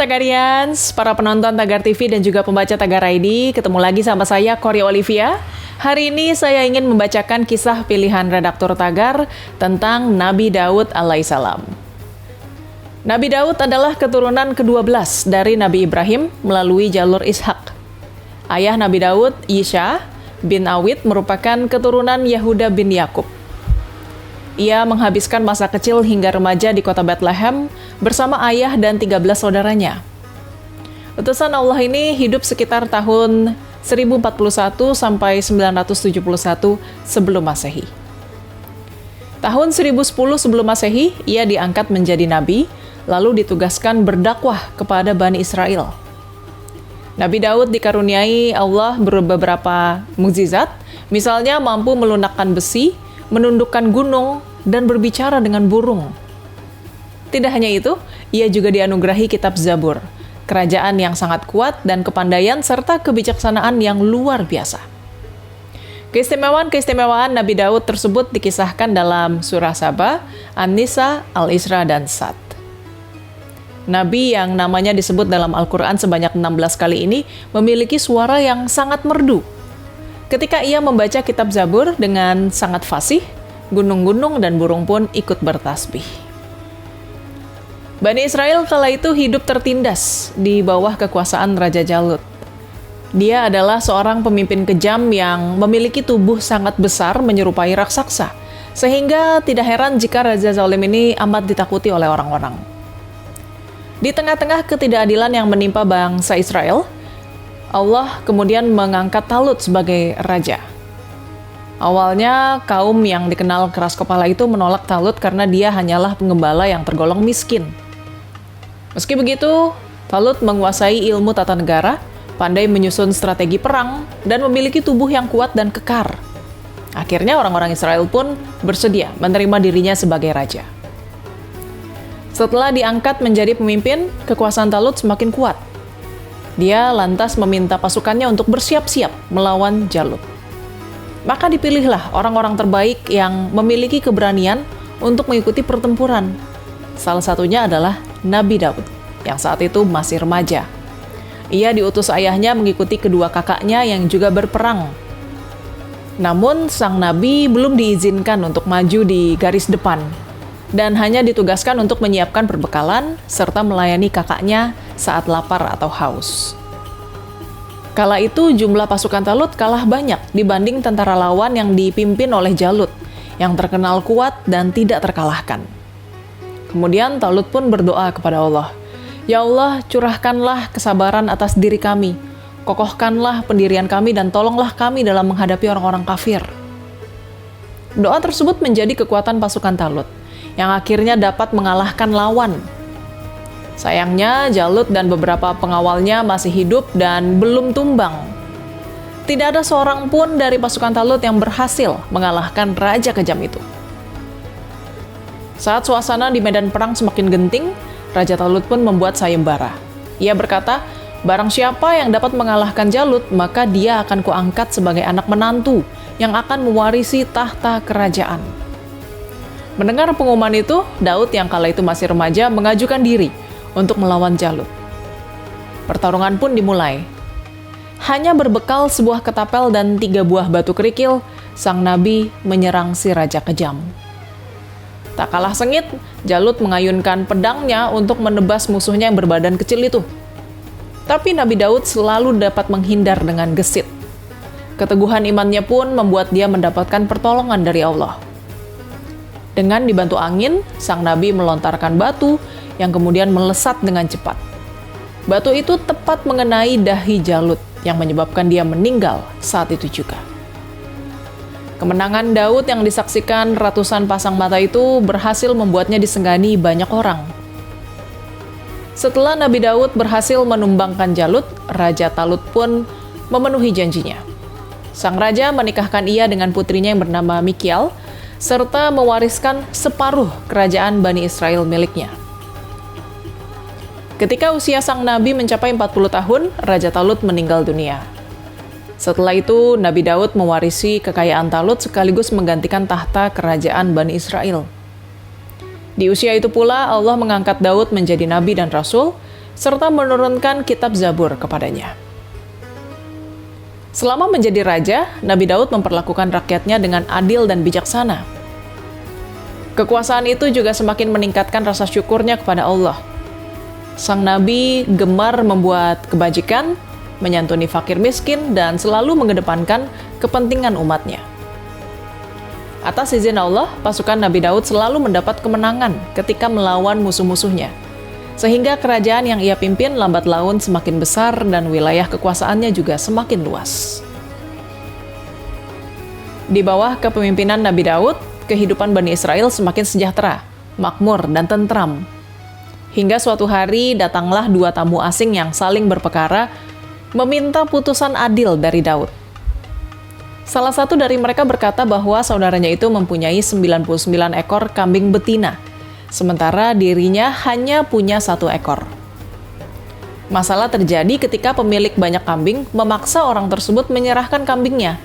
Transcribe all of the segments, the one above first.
Tagarians, para penonton Tagar TV dan juga pembaca Tagar ID, ketemu lagi sama saya, Korea Olivia. Hari ini saya ingin membacakan kisah pilihan redaktur Tagar tentang Nabi Daud alaihissalam. Nabi Daud adalah keturunan ke-12 dari Nabi Ibrahim melalui jalur Ishak. Ayah Nabi Daud, Yisha bin Awid, merupakan keturunan Yahuda bin Yakub. Ia menghabiskan masa kecil hingga remaja di kota Bethlehem bersama ayah dan 13 saudaranya. Utusan Allah ini hidup sekitar tahun 1041 sampai 971 sebelum Masehi. Tahun 1010 sebelum Masehi, ia diangkat menjadi nabi, lalu ditugaskan berdakwah kepada Bani Israel. Nabi Daud dikaruniai Allah beberapa mukjizat, misalnya mampu melunakkan besi, menundukkan gunung, dan berbicara dengan burung. Tidak hanya itu, ia juga dianugerahi kitab Zabur, kerajaan yang sangat kuat dan kepandaian serta kebijaksanaan yang luar biasa. Keistimewaan Nabi Daud tersebut dikisahkan dalam surah Saba, An-Nisa, Al-Isra, dan Sad. Nabi yang namanya disebut dalam Al-Quran sebanyak 16 kali ini memiliki suara yang sangat merdu. Ketika ia membaca kitab Zabur dengan sangat fasih, gunung-gunung dan burung pun ikut bertasbih. Bani Israel kala itu hidup tertindas di bawah kekuasaan Raja Jalut. Dia adalah seorang pemimpin kejam yang memiliki tubuh sangat besar menyerupai raksasa, sehingga tidak heran jika Raja Zalim ini amat ditakuti oleh orang-orang. Di tengah-tengah ketidakadilan yang menimpa bangsa Israel, Allah kemudian mengangkat Talut sebagai raja. Awalnya, kaum yang dikenal keras kepala itu menolak Talut karena dia hanyalah pengembala yang tergolong miskin. Meski begitu, Talut menguasai ilmu tata negara, pandai menyusun strategi perang, dan memiliki tubuh yang kuat dan kekar. Akhirnya orang-orang Israel pun bersedia menerima dirinya sebagai raja. Setelah diangkat menjadi pemimpin, kekuasaan Talut semakin kuat. Dia lantas meminta pasukannya untuk bersiap-siap melawan Jalut. Maka dipilihlah orang-orang terbaik yang memiliki keberanian untuk mengikuti pertempuran. Salah satunya adalah Nabi Daud, yang saat itu masih remaja. Ia diutus ayahnya mengikuti kedua kakaknya yang juga berperang. Namun, sang Nabi belum diizinkan untuk maju di garis depan, dan hanya ditugaskan untuk menyiapkan perbekalan serta melayani kakaknya saat lapar atau haus. Kala itu jumlah pasukan Talut kalah banyak dibanding tentara lawan yang dipimpin oleh Jalut, yang terkenal kuat dan tidak terkalahkan. Kemudian Talut pun berdoa kepada Allah, "Ya Allah, curahkanlah kesabaran atas diri kami, kokohkanlah pendirian kami dan tolonglah kami dalam menghadapi orang-orang kafir." Doa tersebut menjadi kekuatan pasukan Talut, yang akhirnya dapat mengalahkan lawan. Sayangnya, Jalut dan beberapa pengawalnya masih hidup dan belum tumbang. Tidak ada seorang pun dari pasukan Talut yang berhasil mengalahkan raja kejam itu. Saat suasana di medan perang semakin genting, Raja Talut pun membuat sayembara. Ia berkata, "Barang siapa yang dapat mengalahkan Jalut, maka dia akan kuangkat sebagai anak menantu yang akan mewarisi tahta kerajaan." Mendengar pengumuman itu, Daud yang kala itu masih remaja mengajukan diri untuk melawan Jalut. Pertarungan pun dimulai. Hanya berbekal sebuah ketapel dan 3 buah batu kerikil, sang nabi menyerang si raja kejam. Tak kalah sengit, Jalut mengayunkan pedangnya untuk menebas musuhnya yang berbadan kecil itu. Tapi Nabi Daud selalu dapat menghindar dengan gesit. Keteguhan imannya pun membuat dia mendapatkan pertolongan dari Allah. Dengan dibantu angin, sang nabi melontarkan batu yang kemudian melesat dengan cepat. Batu itu tepat mengenai dahi Jalut yang menyebabkan dia meninggal saat itu juga. Kemenangan Daud yang disaksikan ratusan pasang mata itu berhasil membuatnya disegani banyak orang. Setelah Nabi Daud berhasil menumbangkan Jalut, Raja Talut pun memenuhi janjinya. Sang raja menikahkan ia dengan putrinya yang bernama Mikial, serta mewariskan separuh kerajaan Bani Israel miliknya. Ketika usia sang nabi mencapai 40 tahun, Raja Talut meninggal dunia. Setelah itu, Nabi Daud mewarisi kekayaan Talut sekaligus menggantikan tahta kerajaan Bani Israel. Di usia itu pula, Allah mengangkat Daud menjadi nabi dan rasul, serta menurunkan kitab Zabur kepadanya. Selama menjadi raja, Nabi Daud memperlakukan rakyatnya dengan adil dan bijaksana. Kekuasaan itu juga semakin meningkatkan rasa syukurnya kepada Allah. Sang Nabi gemar membuat kebajikan, menyantuni fakir miskin, dan selalu mengedepankan kepentingan umatnya. Atas izin Allah, pasukan Nabi Daud selalu mendapat kemenangan ketika melawan musuh-musuhnya, sehingga kerajaan yang ia pimpin lambat laun semakin besar dan wilayah kekuasaannya juga semakin luas. Di bawah kepemimpinan Nabi Daud, kehidupan Bani Israel semakin sejahtera, makmur, dan tentram. Hingga suatu hari datanglah dua tamu asing yang saling berperkara, meminta putusan adil dari Daud. Salah satu dari mereka berkata bahwa saudaranya itu mempunyai 99 ekor kambing betina, sementara dirinya hanya punya 1 ekor. Masalah terjadi ketika pemilik banyak kambing memaksa orang tersebut menyerahkan kambingnya,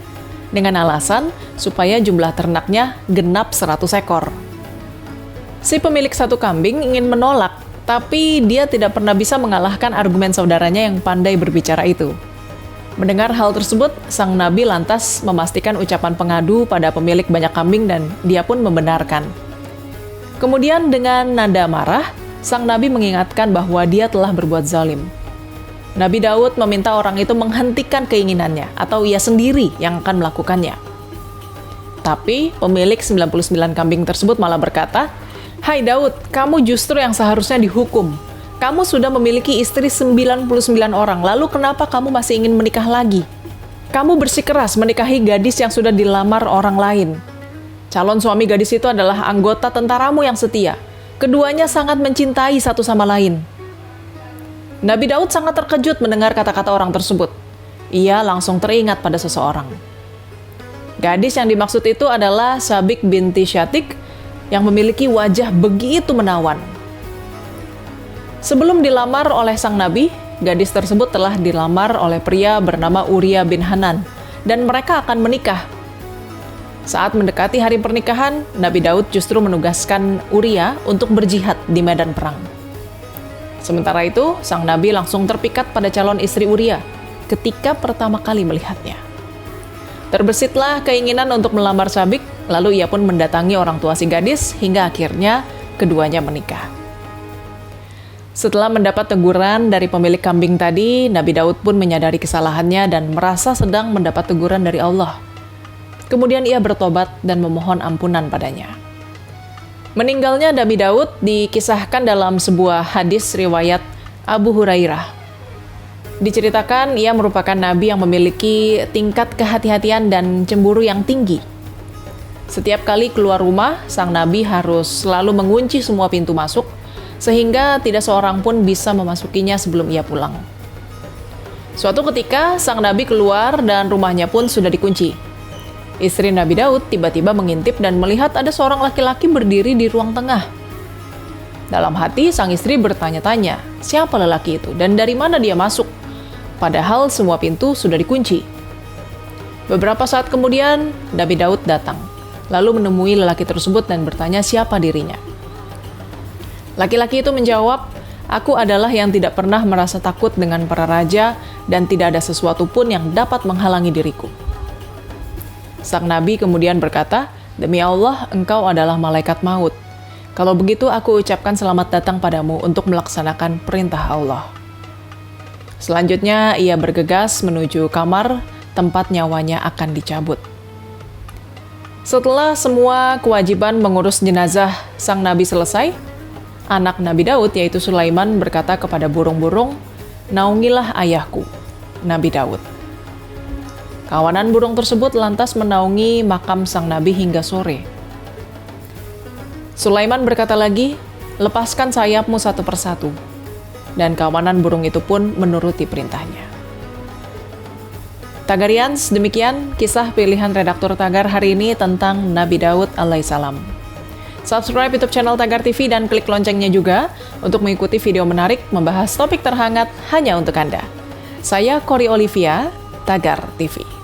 dengan alasan supaya jumlah ternaknya genap 100 ekor. Si pemilik 1 kambing ingin menolak, tapi dia tidak pernah bisa mengalahkan argumen saudaranya yang pandai berbicara itu. Mendengar hal tersebut, sang Nabi lantas memastikan ucapan pengadu pada pemilik banyak kambing dan dia pun membenarkan. Kemudian dengan nada marah, sang Nabi mengingatkan bahwa dia telah berbuat zalim. Nabi Daud meminta orang itu menghentikan keinginannya atau ia sendiri yang akan melakukannya. Tapi pemilik 99 kambing tersebut malah berkata, "Hai Daud, kamu justru yang seharusnya dihukum. Kamu sudah memiliki istri 99 orang, lalu kenapa kamu masih ingin menikah lagi? Kamu bersikeras menikahi gadis yang sudah dilamar orang lain. Calon suami gadis itu adalah anggota tentaramu yang setia. Keduanya sangat mencintai satu sama lain." Nabi Daud sangat terkejut mendengar kata-kata orang tersebut. Ia langsung teringat pada seseorang. Gadis yang dimaksud itu adalah Sabik binti Syatik yang memiliki wajah begitu menawan. Sebelum dilamar oleh sang Nabi, gadis tersebut telah dilamar oleh pria bernama Uria bin Hanan, dan mereka akan menikah. Saat mendekati hari pernikahan, Nabi Daud justru menugaskan Uria untuk berjihad di medan perang. Sementara itu, sang Nabi langsung terpikat pada calon istri Uria ketika pertama kali melihatnya. Terbesitlah keinginan untuk melamar Sabik, lalu ia pun mendatangi orang tua si gadis hingga akhirnya keduanya menikah. Setelah mendapat teguran dari pemilik kambing tadi, Nabi Daud pun menyadari kesalahannya dan merasa sedang mendapat teguran dari Allah. Kemudian ia bertobat dan memohon ampunan padanya. Meninggalnya Nabi Daud dikisahkan dalam sebuah hadis riwayat Abu Hurairah. Diceritakan ia merupakan nabi yang memiliki tingkat kehati-hatian dan cemburu yang tinggi. Setiap kali keluar rumah, sang nabi harus selalu mengunci semua pintu masuk, sehingga tidak seorang pun bisa memasukinya sebelum ia pulang. Suatu ketika, sang nabi keluar dan rumahnya pun sudah dikunci. Istri Nabi Daud tiba-tiba mengintip dan melihat ada seorang laki-laki berdiri di ruang tengah. Dalam hati, sang istri bertanya-tanya, siapa lelaki itu dan dari mana dia masuk? Padahal semua pintu sudah dikunci. Beberapa saat kemudian, Nabi Daud datang, lalu menemui lelaki tersebut dan bertanya siapa dirinya. Laki-laki itu menjawab, "Aku adalah yang tidak pernah merasa takut dengan para raja dan tidak ada sesuatu pun yang dapat menghalangi diriku." Sang Nabi kemudian berkata, "Demi Allah, engkau adalah malaikat maut. Kalau begitu aku ucapkan selamat datang padamu untuk melaksanakan perintah Allah." Selanjutnya ia bergegas menuju kamar tempat nyawanya akan dicabut. Setelah semua kewajiban mengurus jenazah sang Nabi selesai, anak Nabi Daud yaitu Sulaiman berkata kepada burung-burung, "Naungilah ayahku, Nabi Daud." Kawanan burung tersebut lantas menaungi makam sang Nabi hingga sore. Sulaiman berkata lagi, "Lepaskan sayapmu satu persatu." Dan kawanan burung itu pun menuruti perintahnya. Tagarians, demikian kisah pilihan redaktur Tagar hari ini tentang Nabi Daud alaihissalam. Subscribe YouTube channel Tagar TV dan klik loncengnya juga untuk mengikuti video menarik membahas topik terhangat hanya untuk Anda. Saya Kori Olivia, Tagar TV.